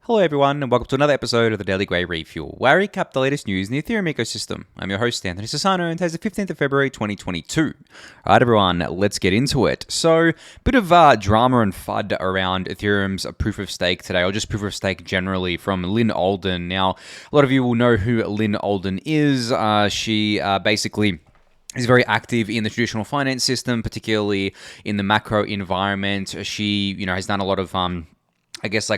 Hello everyone, and welcome to another episode of the Daily Gwei Refuel, where I recap the latest news in the Ethereum ecosystem. I'm your host, Anthony Sassano, and today's the 15th of February, 2022. Alright everyone, let's get into it. So, bit of drama and FUD around Ethereum's proof of stake today, or just proof of stake generally, from Lynn Alden. Now, a lot of you will know who Lynn Alden is. She basically is very active in the traditional finance system, particularly in the macro environment. She, has done a lot of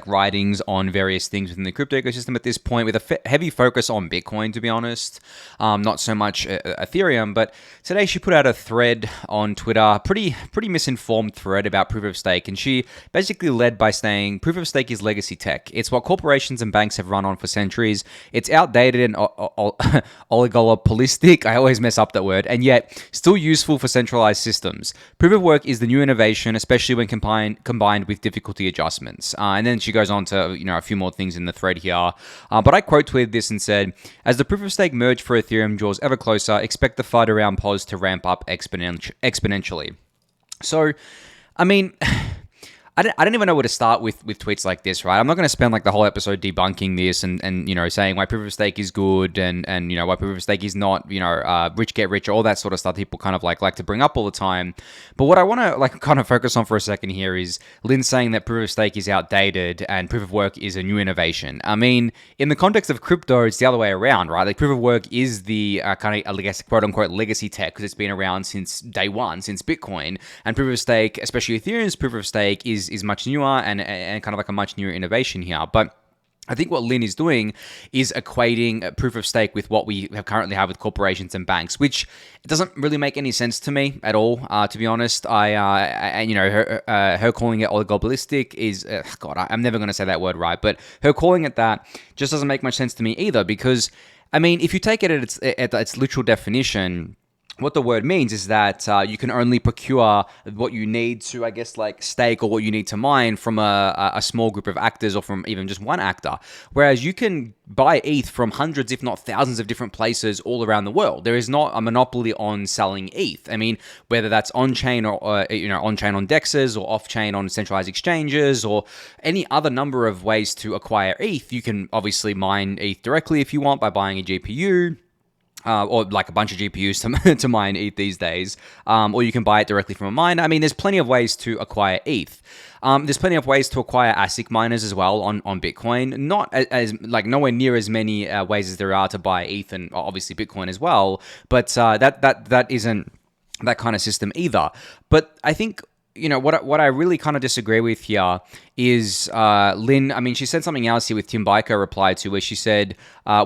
writings on various things within the crypto ecosystem at this point, with a heavy focus on Bitcoin, to be honest. Not so much Ethereum, but today she put out a thread on Twitter, pretty misinformed thread about proof of stake, and she basically led by saying, proof of stake is legacy tech. It's what corporations and banks have run on for centuries. It's outdated and oligopolistic, I always mess up that word, and yet still useful for centralized systems. Proof of work is the new innovation, especially when combined with difficulty adjustments. And then she goes on to, a few more things in the thread here. But I quote tweeted this and said, as the proof of stake merge for Ethereum draws ever closer, expect the FUD around PoS to ramp up exponentially. So, I don't even know where to start with tweets like this, right? I'm not going to spend the whole episode debunking this and saying why proof of stake is good and why proof of stake is not, rich get rich, all that sort of stuff people kind of like to bring up all the time. But what I want to kind of focus on for a second here is Lynn saying that proof of stake is outdated and proof of work is a new innovation. I mean, in the context of crypto, it's the other way around, right? Like proof of work is the quote unquote legacy tech because it's been around since day one, since Bitcoin, and proof of stake, especially Ethereum's proof of stake, is much newer and kind of like a much newer innovation here. But I think what Lynn is doing is equating proof of stake with what we currently have with corporations and banks, which doesn't really make any sense to me at all, to be honest. Her calling it oligopolistic is, I'm never going to say that word right, but her calling it that just doesn't make much sense to me either, because, if you take it at its literal definition, what the word means is that you can only procure what you need to, stake or what you need to mine from a small group of actors or from even just one actor. Whereas you can buy ETH from hundreds, if not thousands of different places all around the world. There is not a monopoly on selling ETH. Whether that's on-chain or on-chain on DEXs or off-chain on centralized exchanges or any other number of ways to acquire ETH. You can obviously mine ETH directly if you want by buying a GPU. Or a bunch of GPUs to mine ETH these days, or you can buy it directly from a miner. There's plenty of ways to acquire ETH. There's plenty of ways to acquire ASIC miners as well on Bitcoin. Not as nowhere near as many ways as there are to buy ETH and obviously Bitcoin as well. But that isn't that kind of system either. But I think what I really kind of disagree with here is Lynn. She said something else here with Tim Beiko replied to, where she said,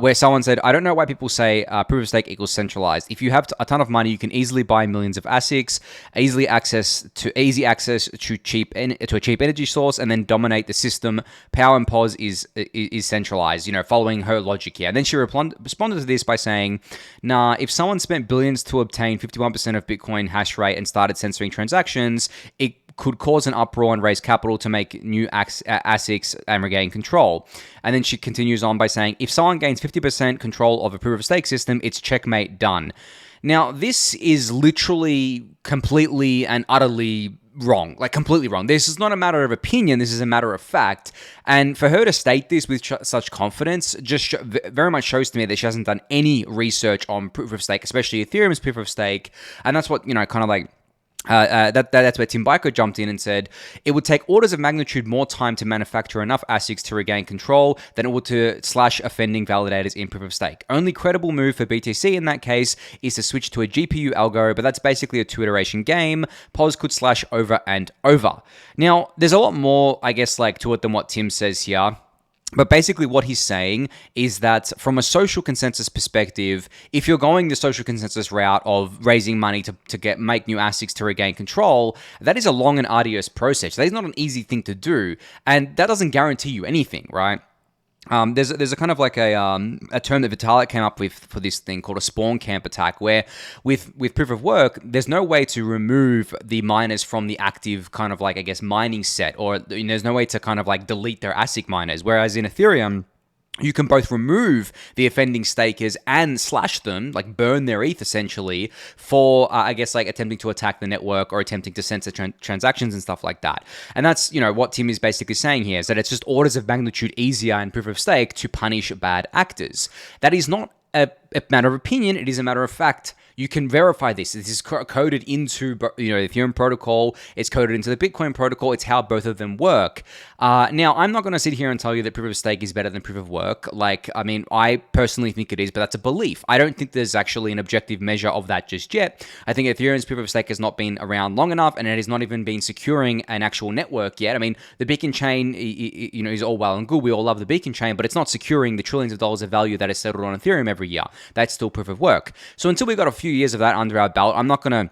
where someone said, I don't know why people say proof of stake equals centralized. If you have a ton of money, you can easily buy millions of ASICs, easy access to a cheap energy source, and then dominate the system. Power and PoS is centralized. Following her logic here. And then she responded to this by saying, nah, if someone spent billions to obtain 51% of Bitcoin hash rate and started censoring transactions, it could cause an uproar and raise capital to make new ASICs and regain control. And then she continues on by saying, if someone gains 50% control of a proof of stake system, it's checkmate done. Now, this is literally completely and utterly wrong, completely wrong. This is not a matter of opinion, this is a matter of fact. And for her to state this with such confidence just very much shows to me that she hasn't done any research on proof of stake, especially Ethereum's proof of stake. And that's what, that's where Tim Beiko jumped in and said, it would take orders of magnitude more time to manufacture enough ASICs to regain control than it would to slash offending validators in proof of stake. Only credible move for BTC in that case is to switch to a GPU algo, but that's basically a 2-iteration game. PoS could slash over and over. Now, there's a lot more, to it than what Tim says here. But basically what he's saying is that from a social consensus perspective, if you're going the social consensus route of raising money to make new ASICs to regain control, that is a long and arduous process. That is not an easy thing to do, and that doesn't guarantee you anything, right? There's a kind of a term that Vitalik came up with for this thing called a spawn camp attack, where with proof of work, there's no way to remove the miners from the active kind of mining set, or there's no way to kind of delete their ASIC miners. Whereas in Ethereum, you can both remove the offending stakers and slash them, like burn their ETH essentially, for, I guess, like attempting to attack the network or attempting to censor transactions and stuff like that. And that's, what Tim is basically saying here, is that it's just orders of magnitude easier in proof of stake to punish bad actors. That is not a matter of opinion, it is a matter of fact. You can verify this. This is coded into the Ethereum protocol. It's coded into the Bitcoin protocol. It's how both of them work. Now, I'm not going to sit here and tell you that proof of stake is better than proof of work. I personally think it is, but that's a belief. I don't think there's actually an objective measure of that just yet. I think Ethereum's proof of stake has not been around long enough, and it has not even been securing an actual network yet. I mean, the beacon chain, is all well and good. We all love the beacon chain, but it's not securing the trillions of dollars of value that is settled on Ethereum every year. That's still proof of work. So until we've got a few years of that under our belt, I'm not going to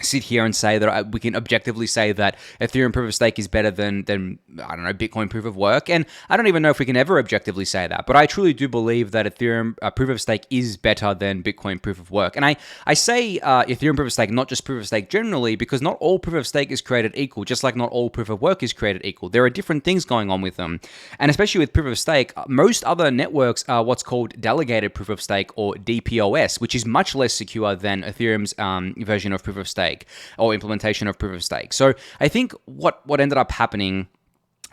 sit here and say that we can objectively say that Ethereum proof of stake is better than I don't know, Bitcoin proof of work, and I don't even know if we can ever objectively say that, but I truly do believe that Ethereum proof of stake is better than Bitcoin proof of work. And I say Ethereum proof of stake, not just proof of stake generally, because not all proof of stake is created equal, just like not all proof of work is created equal. There are different things going on with them, and especially with proof of stake, most other networks are what's called delegated proof of stake, or DPoS, which is much less secure than Ethereum's version of proof of stake, or implementation of proof of stake. So I think what ended up happening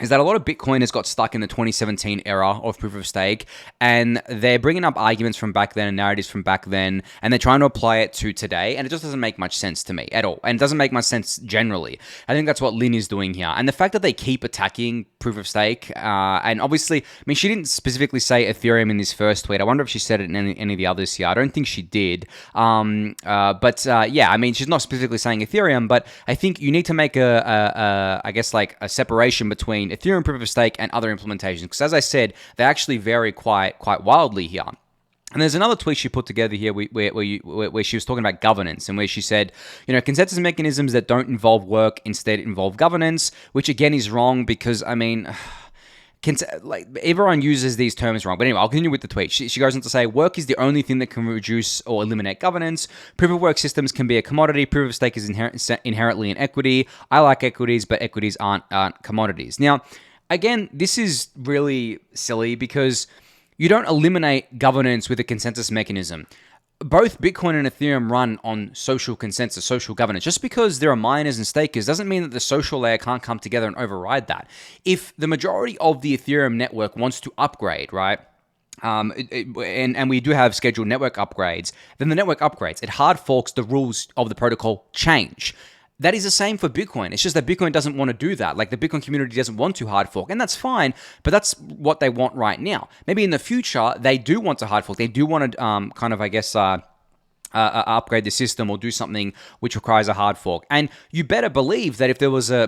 is that a lot of Bitcoiners got stuck in the 2017 era of proof of stake, and they're bringing up arguments from back then and narratives from back then, and they're trying to apply it to today, and it just doesn't make much sense to me at all, and it doesn't make much sense generally. I think that's what Lynn is doing here, and the fact that they keep attacking proof of stake, and obviously, I mean, she didn't specifically say Ethereum in this first tweet. I wonder if she said it in any of the others here. I don't think she did, but yeah, I mean, she's not specifically saying Ethereum, but I think you need to make I guess like a separation between Ethereum proof of stake and other implementations, because as I said, they actually vary quite wildly here. And there's another tweet she put together here where she was talking about governance, and where she said, consensus mechanisms that don't involve work instead involve governance, which again is wrong, because I mean, everyone uses these terms wrong. But anyway, I'll continue with the tweet. She goes on to say, work is the only thing that can reduce or eliminate governance. Proof of work systems can be a commodity. Proof of stake is inherently an equity. I like equities, but equities aren't commodities. Now, again, this is really silly, because you don't eliminate governance with a consensus mechanism. Both Bitcoin and Ethereum run on social consensus, social governance. Just because there are miners and stakers doesn't mean that the social layer can't come together and override that. If the majority of the Ethereum network wants to upgrade, right? And we do have scheduled network upgrades, then the network upgrades. It hard forks, the rules of the protocol change. That is the same for Bitcoin. It's just that Bitcoin doesn't want to do that. Like, the Bitcoin community doesn't want to hard fork, and that's fine, but that's what they want right now. Maybe in the future, they do want to hard fork. They do want to, upgrade the system or do something which requires a hard fork. And you better believe that if there was a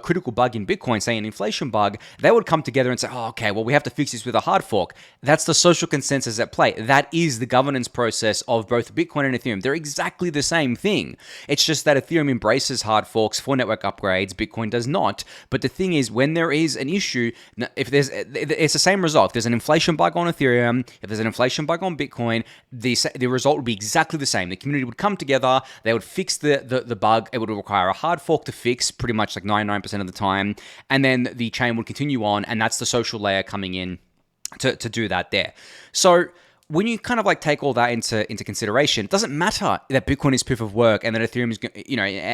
critical bug in Bitcoin, say an inflation bug, they would come together and say, oh, okay, well, we have to fix this with a hard fork. That's the social consensus at play. That is the governance process of both Bitcoin and Ethereum. They're exactly the same thing. It's just that Ethereum embraces hard forks for network upgrades. Bitcoin does not. But the thing is, when there is an issue, it's the same result. If there's an inflation bug on Ethereum, if there's an inflation bug on Bitcoin, the result would be exactly the same. The community would come together, they would fix the bug. It would require a hard fork to fix pretty much like 99% of the time, and then the chain would continue on, and that's the social layer coming in to do that there. So when you kind of like take all that into consideration, it doesn't matter that Bitcoin is proof of work and that Ethereum is,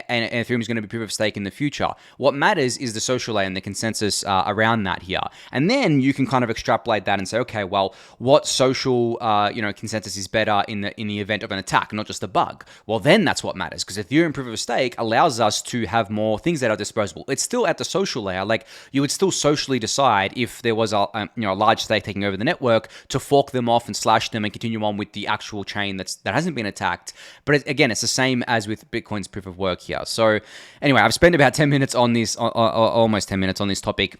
and Ethereum is going to be proof of stake in the future. What matters is the social layer and the consensus around that here. And then you can kind of extrapolate that and say, okay, well, what social, consensus is better in the event of an attack, not just a bug? Well, then that's what matters, because Ethereum proof of stake allows us to have more things that are disposable. It's still at the social layer. Like, you would still socially decide if there was a large stake taking over the network to fork them off and slash them and continue on with the actual chain that hasn't been attacked. But again, it's the same as with Bitcoin's proof of work here. So anyway, I've spent about 10 minutes on this, almost 10 minutes on this topic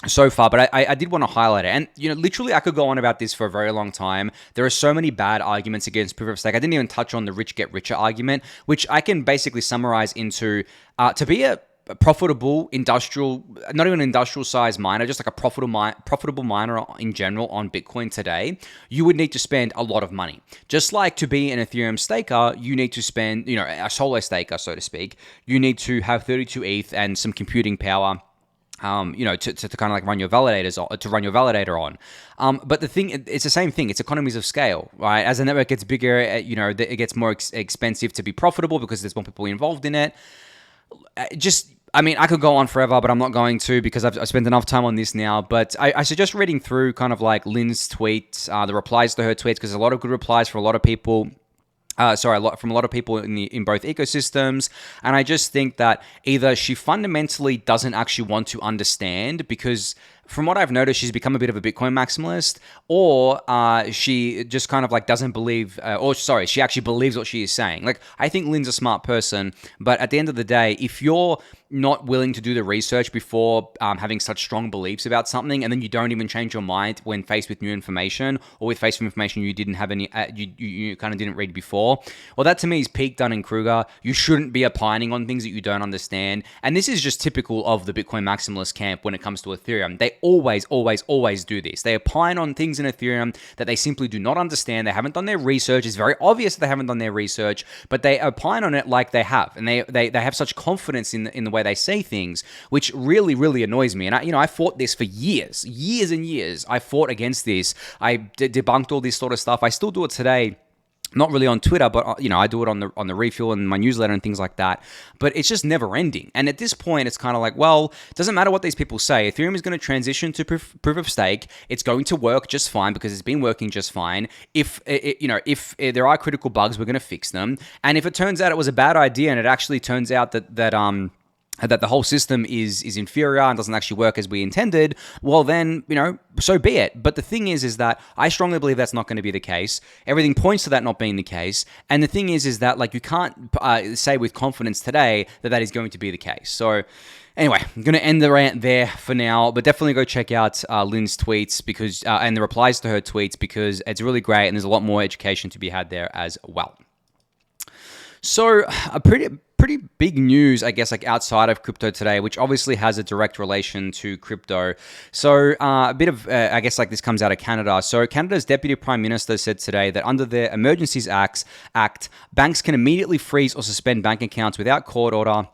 so far, but I did want to highlight it. And, literally I could go on about this for a very long time. There are so many bad arguments against proof of stake. I didn't even touch on the rich get richer argument, which I can basically summarize into to be a profitable industrial, not even an industrial size miner, just like a profitable miner in general on Bitcoin today, you would need to spend a lot of money. Just like to be an Ethereum staker, you need to spend, a solo staker, so to speak, you need to have 32 ETH and some computing power to kind of like run your validators to run your validator on. But the thing, it's the same thing. It's economies of scale, right? As the network gets bigger, it gets more expensive to be profitable because there's more people involved in it. I could go on forever, but I'm not going to because I've spent enough time on this now. But I suggest reading through kind of like Lynn's tweets, the replies to her tweets, because there's a lot of good replies from a lot of people. From a lot of people in both ecosystems. And I just think that either she fundamentally doesn't actually want to understand, because from what I've noticed, she's become a bit of a Bitcoin maximalist, or she just kind of like doesn't believe, she actually believes what she is saying. Like, I think Lynn's a smart person, but at the end of the day, if you're not willing to do the research before having such strong beliefs about something, and then you don't even change your mind when faced with new information, or with faced with information you didn't have any, you kind of didn't read before, well, that to me is peak Dunning-Kruger. You shouldn't be opining on things that you don't understand, and this is just typical of the Bitcoin maximalist camp when it comes to Ethereum. They always do this. They opine on things in Ethereum that they simply do not understand. They haven't done their research. It's very obvious that they haven't done their research, but they opine on it like they have, and they have such confidence in the way they say things, which really, really annoys me. And I fought this for years and years. I fought against this. I debunked all this sort of stuff. I still do it today. Not really on Twitter, but I do it on the Refuel and my newsletter and things like that. But it's just never ending. And at this point, it's kind of like, well, it doesn't matter what these people say. Ethereum is going to transition to proof of stake. It's going to work just fine because it's been working just fine. If there are critical bugs, we're going to fix them. And if it turns out it was a bad idea, and it actually turns out that the whole system is inferior and doesn't actually work as we intended, well then, so be it. But the thing is that I strongly believe that's not going to be the case. Everything points to that not being the case. And the thing is that like you can't say with confidence today that is going to be the case. So anyway, I'm going to end the rant there for now, but definitely go check out Lynn's tweets because and the replies to her tweets, because it's really great and there's a lot more education to be had there as well. So a pretty big news, I guess, like outside of crypto today, which obviously has a direct relation to crypto. So a bit of, I guess, like this comes out of Canada. So Canada's Deputy Prime Minister said today that under the Emergencies Act, banks can immediately freeze or suspend bank accounts without court order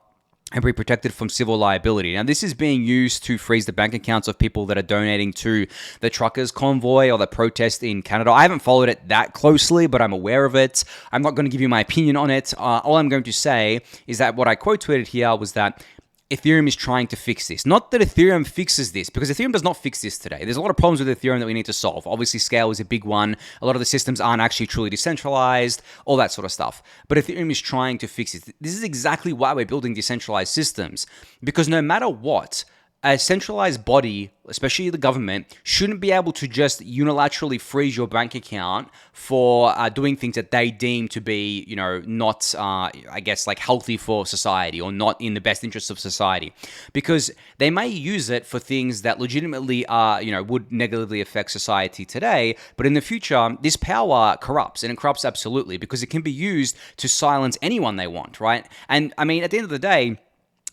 and be protected from civil liability. Now, this is being used to freeze the bank accounts of people that are donating to the truckers' convoy or the protest in Canada. I haven't followed it that closely, but I'm aware of it. I'm not going to give you my opinion on it. All I'm going to say is that what I quote tweeted here was that Ethereum is trying to fix this. Not that Ethereum fixes this, because Ethereum does not fix this today. There's a lot of problems with Ethereum that we need to solve. Obviously, scale is a big one. A lot of the systems aren't actually truly decentralized, all that sort of stuff. But Ethereum is trying to fix it. This is exactly why we're building decentralized systems, because no matter what, a centralized body, especially the government, shouldn't be able to just unilaterally freeze your bank account for doing things that they deem to be, not, I guess, like healthy for society or not in the best interests of society. Because they may use it for things that legitimately would negatively affect society today, but in the future, this power corrupts, and it corrupts absolutely because it can be used to silence anyone they want, right? And I mean, at the end of the day,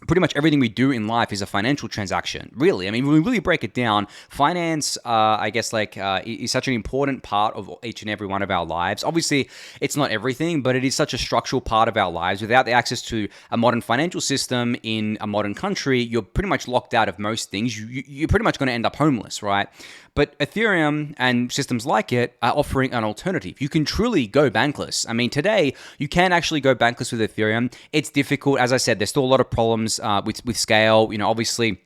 pretty much everything we do in life is a financial transaction, really. I mean, when we really break it down, finance, I guess, is such an important part of each and every one of our lives. Obviously, it's not everything, but it is such a structural part of our lives. Without the access to a modern financial system in a modern country, you're pretty much locked out of most things. You're pretty much going to end up homeless, right? But Ethereum and systems like it are offering an alternative. You can truly go bankless. I mean, today, you can actually go bankless with Ethereum. It's difficult. As I said, there's still a lot of problems with scale. Obviously,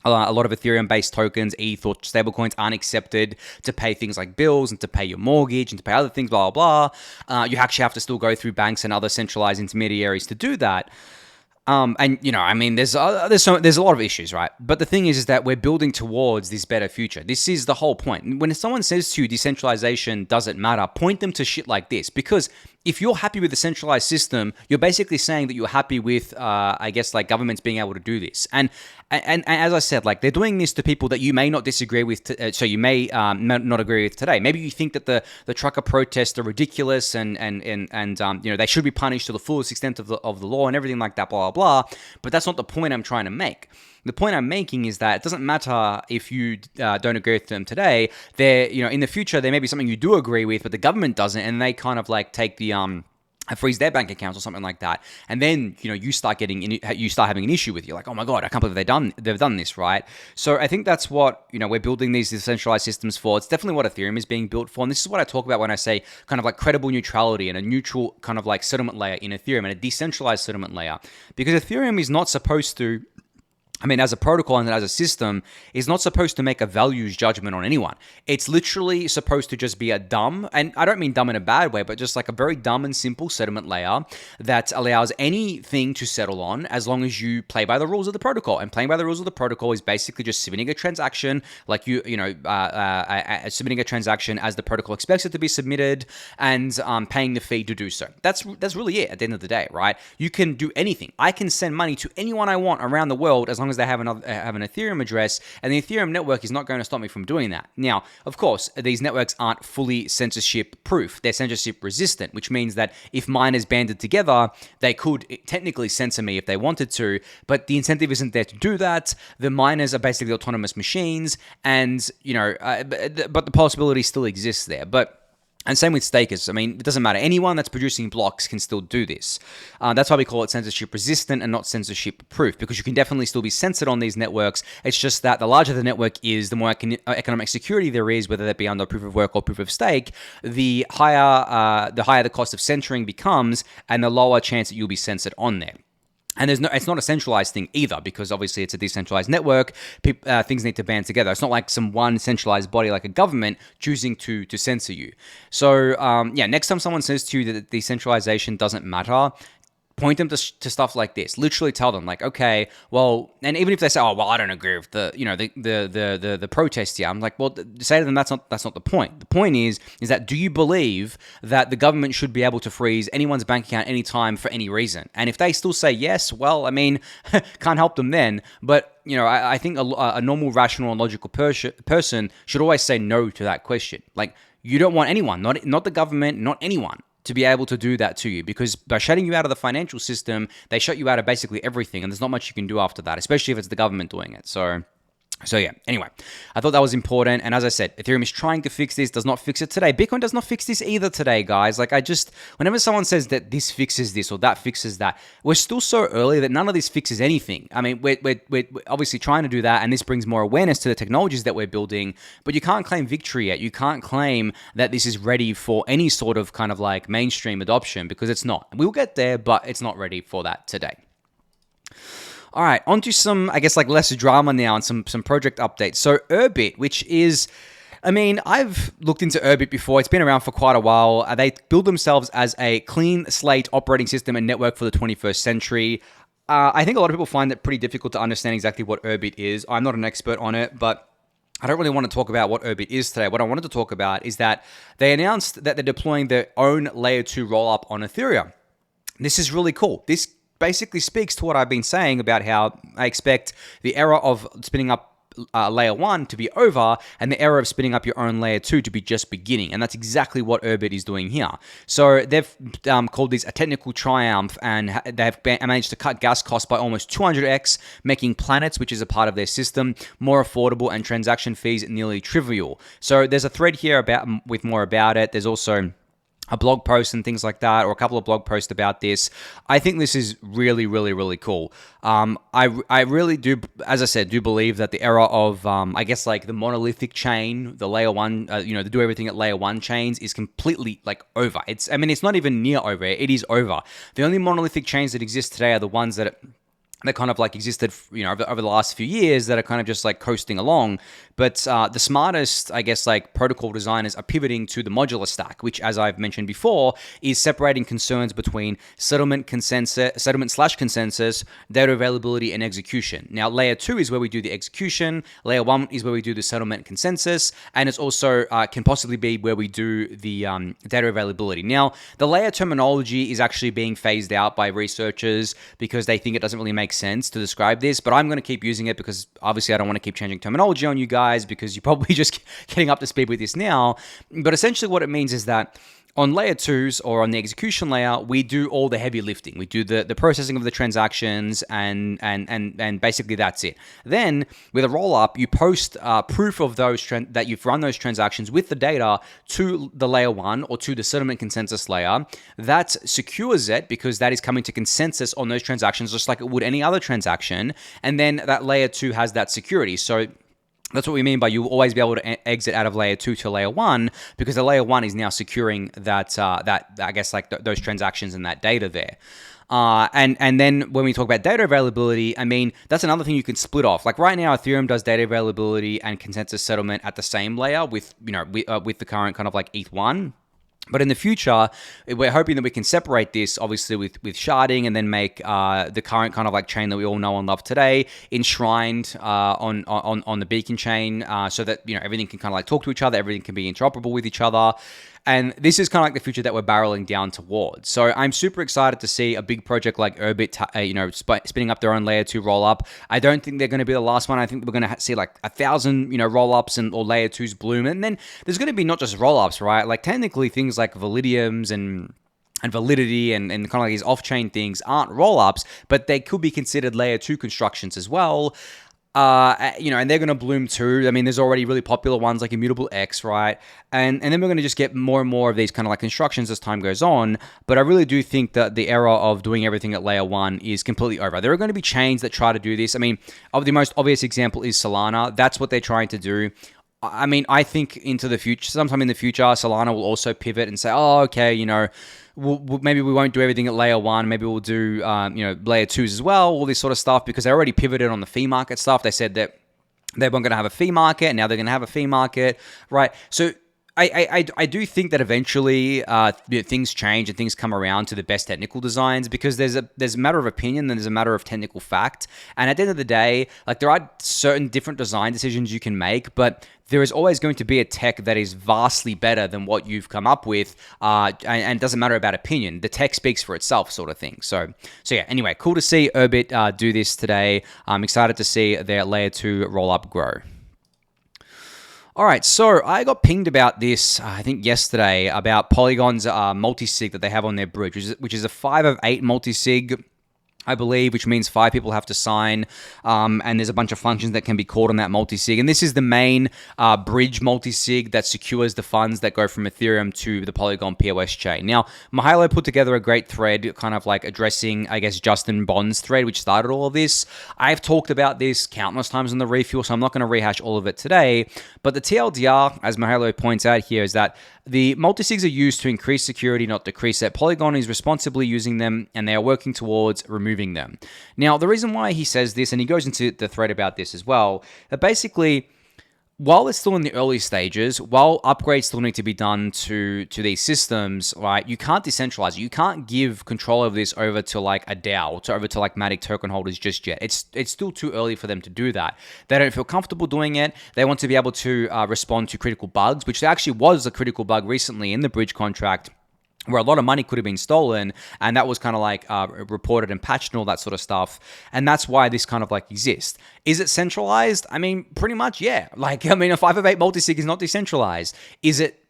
a lot of Ethereum-based tokens, ETH or stablecoins aren't accepted to pay things like bills and to pay your mortgage and to pay other things, blah, blah, blah. You actually have to still go through banks and other centralized intermediaries to do that. There's a lot of issues, right? But the thing is that we're building towards this better future. This is the whole point. When someone says to you decentralization doesn't matter, point them to shit like this, because if you're happy with the centralized system, you're basically saying that you're happy with, governments being able to do this. And as I said, they're doing this to people that you may not disagree with, so you may not agree with today. Maybe you think that the trucker protests are ridiculous and they should be punished to the fullest extent of the law and everything like that, blah, blah, blah. But that's not the point I'm trying to make. The point I'm making is that it doesn't matter if you don't agree with them today. In the future, there may be something you do agree with, but the government doesn't, and they kind of take the freeze their bank accounts or something like that, and then you start having an issue with, you're like, oh my god, I can't believe they've done this, right? So I think that's what we're building these decentralized systems for. It's definitely what Ethereum is being built for, and this is what I talk about when I say kind of like credible neutrality and a neutral kind of like settlement layer in Ethereum and a decentralized settlement layer, because Ethereum is not supposed to, as a protocol and as a system, is not supposed to make a values judgment on anyone. It's literally supposed to just be a dumb, and I don't mean dumb in a bad way, but just like a very dumb and simple settlement layer that allows anything to settle on as long as you play by the rules of the protocol. And playing by the rules of the protocol is basically just submitting a transaction, like submitting a transaction as the protocol expects it to be submitted, and paying the fee to do so. That's really it at the end of the day, right? You can do anything. I can send money to anyone I want around the world as long as they have an Ethereum address, and the Ethereum network is not going to stop me from doing that. Now, of course, these networks aren't fully censorship proof. They're censorship resistant, which means that if miners banded together, they could technically censor me if they wanted to, but the incentive isn't there to do that. The miners are basically autonomous machines, and but the possibility still exists there. And same with stakers. It doesn't matter. Anyone that's producing blocks can still do this. That's why we call it censorship resistant and not censorship proof, because you can definitely still be censored on these networks. It's just that the larger the network is, the more economic security there is, whether that be under proof of work or proof of stake, the higher the cost of censoring becomes, and the lower chance that you'll be censored on there. And it's not a centralized thing either, because obviously it's a decentralized network. Things need to band together. It's not like some one centralized body like a government choosing to censor you. So next time someone says to you that decentralization doesn't matter, point them to stuff like this. Literally tell them, like, okay, well, and even if they say, oh, well, I don't agree with the protest here, I'm like, well, say to them that's not the point. The point is that, do you believe that the government should be able to freeze anyone's bank account anytime for any reason? And if they still say yes, well, can't help them then. But I think a normal, rational, and logical person should always say no to that question. Like, you don't want anyone, not the government, not anyone, to be able to do that to you, because by shutting you out of the financial system, they shut you out of basically everything, and there's not much you can do after that, especially if it's the government doing it. So yeah, anyway, I thought that was important. And as I said, Ethereum is trying to fix this, does not fix it today. Bitcoin does not fix this either today, guys. Like, whenever someone says that this fixes this or that fixes that, we're still so early that none of this fixes anything. We're obviously trying to do that, and this brings more awareness to the technologies that we're building, but you can't claim victory yet. You can't claim that this is ready for any sort of kind of like mainstream adoption, because it's not. We'll get there, but it's not ready for that today. All right, on to some, less drama now and some project updates. So Urbit, which is, I've looked into Urbit before. It's been around for quite a while. They build themselves as a clean slate operating system and network for the 21st century. I think a lot of people find it pretty difficult to understand exactly what Urbit is. I'm not an expert on it, but I don't really want to talk about what Urbit is today. What I wanted to talk about is that they announced that they're deploying their own layer 2 rollup on Ethereum. This is really cool. This basically speaks to what I've been saying about how I expect the era of spinning up layer 1 to be over, and the era of spinning up your own layer 2 to be just beginning. And that's exactly what Urbit is doing here. So they've called this a technical triumph, and they've managed to cut gas costs by almost 200x, making planets, which is a part of their system, more affordable, and transaction fees nearly trivial. So there's a thread here with more about it. There's also a blog post and things like that, or a couple of blog posts about this. I think this is really, really, really cool. I really do, as I said, do believe that the era of, the monolithic chain, the layer 1, the do everything at layer 1 chains is completely over. It's not even near over. It is over. The only monolithic chains that exist today are the ones that kind of existed, over the last few years, that are kind of just coasting along. But the smartest, protocol designers are pivoting to the modular stack, which, as I've mentioned before, is separating concerns between settlement/consensus, data availability, and execution. Now, layer 2 is where we do the execution. Layer 1 is where we do the settlement consensus, and it's also can possibly be where we do the data availability. Now, the layer terminology is actually being phased out by researchers because they think it doesn't really make sense to describe this, but I'm going to keep using it because obviously I don't want to keep changing terminology on you guys. guys because you're probably just getting up to speed with this now. But essentially what it means is that on layer 2s or on the execution layer, we do all the heavy lifting. We do the processing of the transactions and basically that's it. Then with a rollup, you post proof of those that you've run those transactions with the data to the layer 1 or to the settlement consensus layer. That secures it because that is coming to consensus on those transactions just like it would any other transaction. And then that layer 2 has that security. So that's what we mean by you will always be able to exit out of layer 2 to layer 1 because the layer 1 is now securing that I guess like those transactions and that data there. And then when we talk about data availability, I mean, that's another thing you can split off. Like right now, Ethereum does data availability and consensus settlement at the same layer with the current kind of like ETH1. But in the future, we're hoping that we can separate this, obviously, with sharding and then make the current kind of like chain that we all know and love today enshrined on the Beacon chain so that, everything can kind of like talk to each other, everything can be interoperable with each other. And this is kind of like the future that we're barreling down towards. So I'm super excited to see a big project like Urbit, spinning up their own layer 2 rollup. I don't think they're going to be the last one. I think we're going to see like 1,000, rollups or layer 2s bloom. And then there's going to be not just rollups, right? Like technically things like Validiums and validity and kind of like these off-chain things aren't rollups, but they could be considered layer 2 constructions as well. And they're going to bloom too. I mean, there's already really popular ones like Immutable X, right? And then we're going to just get more and more of these kind of like constructions as time goes on. But I really do think that the era of doing everything at layer 1 is completely over. There are going to be chains that try to do this. I mean, the most obvious example is Solana. That's what they're trying to do. I mean, I think into the future, sometime in the future, Solana will also pivot and say, oh, okay, maybe we won't do everything at layer 1. Maybe we'll do, layer 2s as well, all this sort of stuff, because they already pivoted on the fee market stuff. They said that they weren't going to have a fee market, and now they're going to have a fee market, right? So I do think that eventually things change and things come around to the best technical designs because there's a matter of opinion and there's a matter of technical fact. And at the end of the day, like there are certain different design decisions you can make, but there is always going to be a tech that is vastly better than what you've come up with, and it doesn't matter about opinion. The tech speaks for itself, sort of thing. So yeah. Anyway, cool to see Urbit do this today. I'm excited to see their layer 2 rollup grow. All right, so I got pinged about this, I think yesterday, about Polygon's multisig that they have on their bridge, which is a 5 of 8 multisig, I believe, which means 5 people have to sign, and there's a bunch of functions that can be called on that multisig. And this is the main bridge multisig that secures the funds that go from Ethereum to the Polygon PoS chain. Now, Mihailo put together a great thread, kind of like addressing, I guess, Justin Bond's thread, which started all of this. I've talked about this countless times on the Refuel, so I'm not going to rehash all of it today. But the TLDR, as Mihailo points out here, is that the multisigs are used to increase security, not decrease it. Polygon is responsibly using them, and they are working towards removing them. Now, the reason why he says this, and he goes into the thread about this as well, that basically, while it's still in the early stages, while upgrades still need to be done to these systems, right, you can't decentralize it. You can't give control of this over to like a DAO, over to like Matic token holders just yet. It's still too early for them to do that. They don't feel comfortable doing it. They want to be able to respond to critical bugs, which actually was a critical bug recently in the bridge contract, where a lot of money could have been stolen, and that was kind of like reported and patched and all that sort of stuff. And that's why this kind of like exists. Is it centralized? I mean, pretty much, yeah. Like, I mean, a 5 of 8 multisig is not decentralized. Is it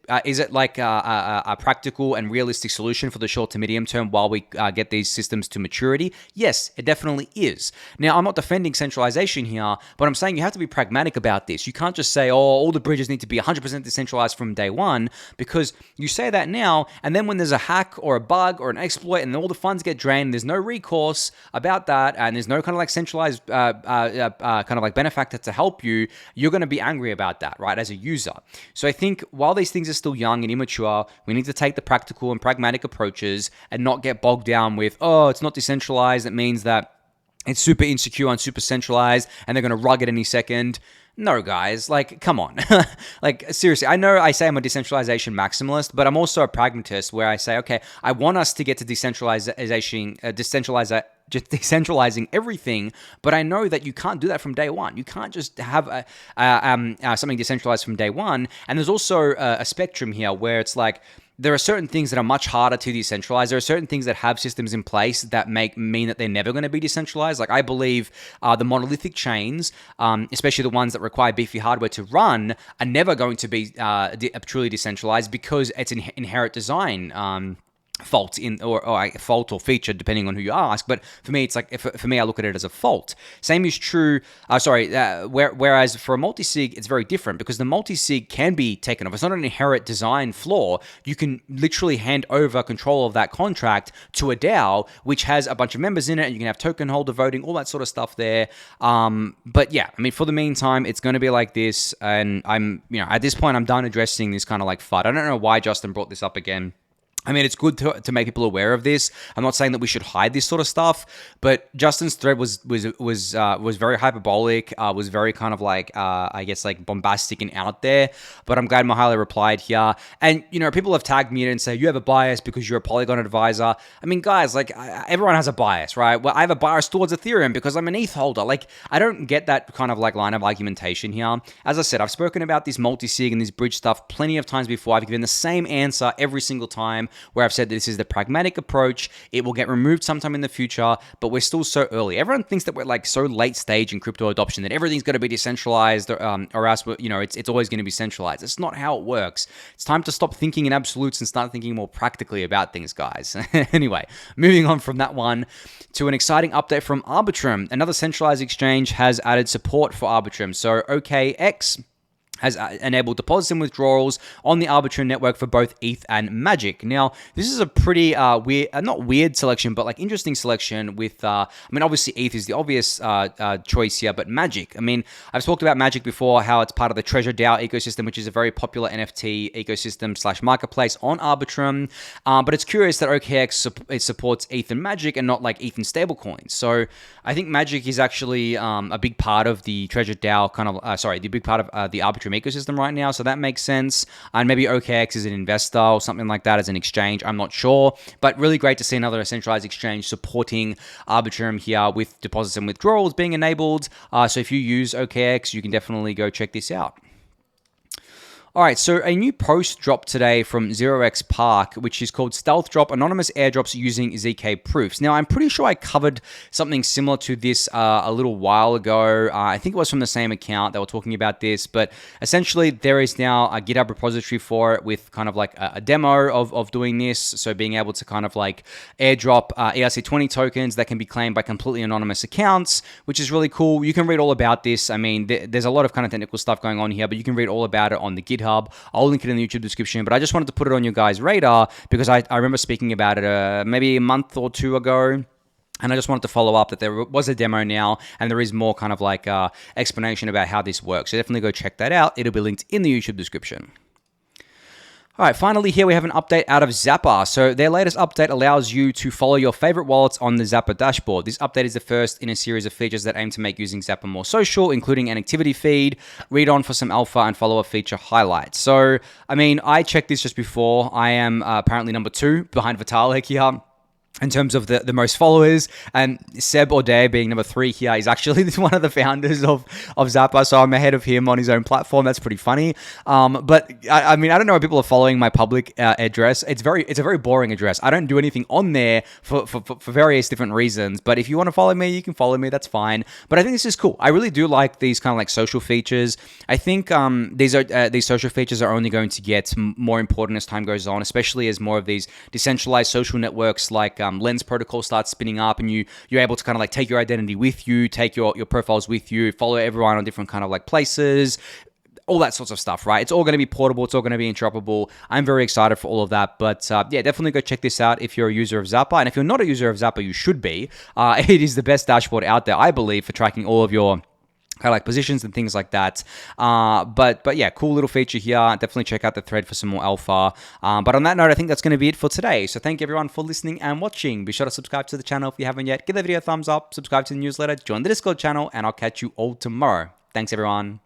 like a practical and realistic solution for the short to medium term while we get these systems to maturity? Yes, it definitely is. Now, I'm not defending centralization here, but I'm saying you have to be pragmatic about this. You can't just say, oh, all the bridges need to be 100% decentralized from day one, because you say that now, and then when there's a hack or a bug or an exploit and all the funds get drained, there's no recourse about that, and there's no kind of like centralized kind of like benefactor to help you, you're going to be angry about that, right, as a user. So I think while these things are still young and immature, we need to take the practical and pragmatic approaches and not get bogged down with, oh, it's not decentralized, it means that it's super insecure and super centralized and they're going to rug it any second. No, guys, like, come on. Like, seriously, I know I say I'm a decentralization maximalist, but I'm also a pragmatist where I say, okay, I want us to get to decentralizing everything, but I know that you can't do that from day one. You can't just have something decentralized from day one. And there's also a spectrum here where it's like, there are certain things that are much harder to decentralize. There are certain things that have systems in place that mean that they're never going to be decentralized. Like I believe the monolithic chains, especially the ones that require beefy hardware to run, are never going to be truly decentralized because it's an inherent design fault or fault or feature depending on who you ask. But for me, it's like for me, I look at it as a fault. Same is true. Whereas for a multisig, it's very different because the multisig can be taken off. It's not an inherent design flaw. You can literally hand over control of that contract to a DAO, which has a bunch of members in it, and you can have token holder voting, all that sort of stuff there. But yeah, I mean, for the meantime, it's going to be like this, and I'm at this point, I'm done addressing this kind of like FUD. I don't know why Justin brought this up again. I mean, it's good to make people aware of this. I'm not saying that we should hide this sort of stuff, but Justin's thread was very hyperbolic, was very kind of like I guess like bombastic and out there. But I'm glad Mihailo replied here. And people have tagged me in and say you have a bias because you're a Polygon advisor. I mean, guys, like everyone has a bias, right? Well, I have a bias towards Ethereum because I'm an ETH holder. Like I don't get that kind of like line of argumentation here. As I said, I've spoken about this multi-sig and this bridge stuff plenty of times before. I've given the same answer every single time, where I've said that this is the pragmatic approach. It will get removed sometime in the future, but we're still so early. Everyone thinks that we're like so late stage in crypto adoption that everything's going to be decentralized or else, it's always going to be centralized. It's not how it works. It's time to stop thinking in absolutes and start thinking more practically about things, guys. Anyway, moving on from that one to an exciting update from Arbitrum. Another centralized exchange has added support for Arbitrum. So OKX has enabled deposits and withdrawals on the Arbitrum network for both ETH and Magic. Now, this is a pretty not weird selection, but like interesting selection with, obviously ETH is the obvious choice here, but Magic. I mean, I've talked about Magic before, how it's part of the Treasure DAO ecosystem, which is a very popular NFT ecosystem / marketplace on Arbitrum. But it's curious that OKX supports ETH and Magic and not like ETH and stablecoins. So I think Magic is actually a big part of the Treasure DAO the big part of the Arbitrum ecosystem right now, so that makes sense. And maybe OKX is an investor or something like that as an exchange, I'm not sure, but really great to see another centralized exchange supporting Arbitrum here with deposits and withdrawals being enabled. So if you use OKX, you can definitely go check this out. All right, so a new post dropped today from 0x Park, which is called StealthDrop, Anonymous Airdrops Using ZK Proofs. Now, I'm pretty sure I covered something similar to this a little while ago. I think it was from the same account that were talking about this, but essentially there is now a GitHub repository for it with kind of like a demo of doing this. So being able to kind of like airdrop ERC20 tokens that can be claimed by completely anonymous accounts, which is really cool. You can read all about this. I mean, there's a lot of kind of technical stuff going on here, but you can read all about it on the GitHub. I'll link it in the YouTube description, but I just wanted to put it on your guys' radar because I remember speaking about it maybe a month or two ago. And I just wanted to follow up that there was a demo now, and there is more kind of like explanation about how this works. So definitely go check that out. It'll be linked in the YouTube description. All right, finally here we have an update out of Zapper. So their latest update allows you to follow your favorite wallets on the Zapper dashboard. This update is the first in a series of features that aim to make using Zapper more social, including an activity feed, read on for some alpha, and follow a feature highlights. So, I mean, I checked this just before. I am apparently number 2 behind Vitalik here in terms of the most followers, and Seb Audet being number 3 here is actually one of the founders of Zapper, so I'm ahead of him on his own platform. That's pretty funny. But I mean, I don't know if people are following my public address. It's a very boring address. I don't do anything on there for various different reasons, but if you want to follow me, you can follow me. That's fine. But I think this is cool. I really do like these kind of like social features. I think these social features are only going to get more important as time goes on, especially as more of these decentralized social networks like Lens protocol starts spinning up, and you're able to kind of like take your identity with you, take your profiles with you, follow everyone on different kind of like places, all that sorts of stuff, right? It's all going to be portable. It's all going to be interoperable. I'm very excited for all of that. But yeah, definitely go check this out if you're a user of Zapper. And if you're not a user of Zapper, you should be. It is the best dashboard out there, I believe, for tracking all of your kind of like positions and things like that. But yeah, cool little feature here. Definitely check out the thread for some more alpha. But on that note, I think that's going to be it for today. So thank you everyone for listening and watching. Be sure to subscribe to the channel if you haven't yet. Give the video a thumbs up, subscribe to the newsletter, join the Discord channel, and I'll catch you all tomorrow. Thanks everyone.